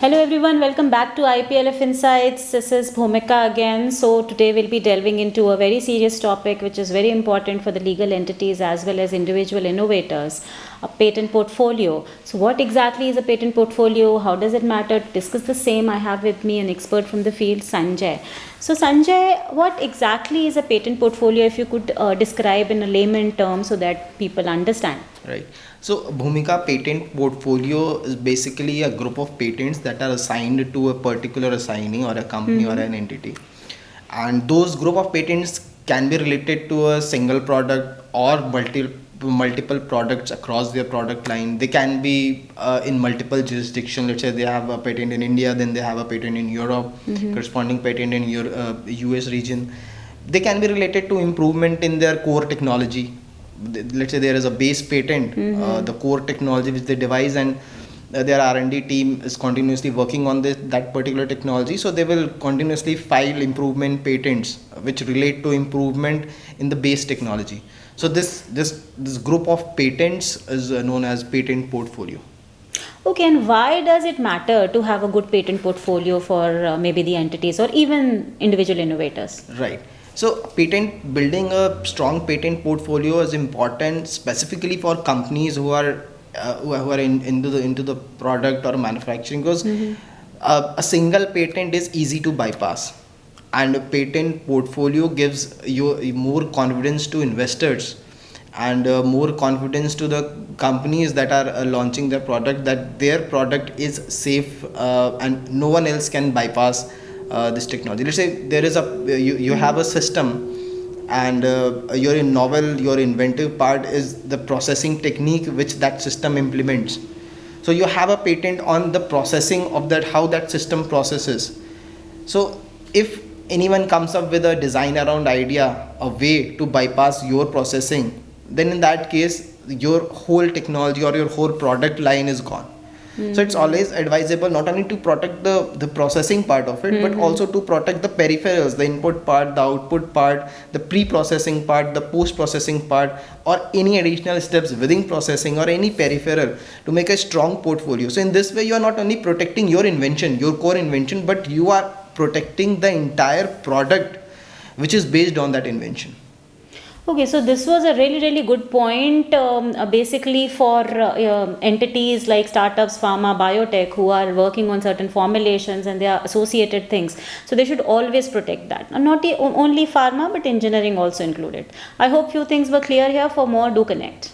Hello everyone, welcome back to IPLF Insights. This is Bhumika again. So today we'll be delving into a very serious topic which is very important for the legal entities as well as individual innovators, a patent portfolio. So what exactly is a patent portfolio? How does it matter? To discuss the same, I have with me an expert from the field, Sanjay. So Sanjay, what exactly is a patent portfolio if you could describe in a layman term so that people understand? Right. So Bhumika patent portfolio is basically a group of patents that are assigned to a particular assignee or a company or an entity. And those group of patents can be related to a single product or multiple products across their product line. They can be in multiple jurisdictions. Let's say they have a patent in India, then they have a patent in Europe, corresponding patent in US region. They can be related to improvement in their core technology. Let's say there is a base patent, the core technology which they devise, and their R&D team is continuously working on that particular technology, so they will continuously file improvement patents which relate to improvement in the base technology. So this group of patents is known as patent portfolio. Okay, and why does it matter to have a good patent portfolio for maybe the entities or even individual innovators? Right. So building a strong patent portfolio is important specifically for companies who are into the product or manufacturing, because a single patent is easy to bypass, and a patent portfolio gives you more confidence to investors and more confidence to the companies that are launching their product, that their product is safe and no one else can bypass this technology. Let's say there is you have a system, and your inventive part is the processing technique which that system implements. So you have a patent on the processing of that, how that system processes. So if anyone comes up with a design around idea, a way to bypass your processing, then in that case your whole technology or your whole product line is gone. So it's always advisable not only to protect the processing part of it, but also to protect the peripherals, the input part, the output part, the pre-processing part, the post-processing part, or any additional steps within processing or any peripheral, to make a strong portfolio. So in this way you are not only protecting your invention, your core invention, but you are protecting the entire product which is based on that invention. Okay, so this was a really good point, basically for entities like startups, pharma, biotech who are working on certain formulations and their associated things. So they should always protect that. And not only pharma, but engineering also included. I hope few things were clear here. For more, do connect.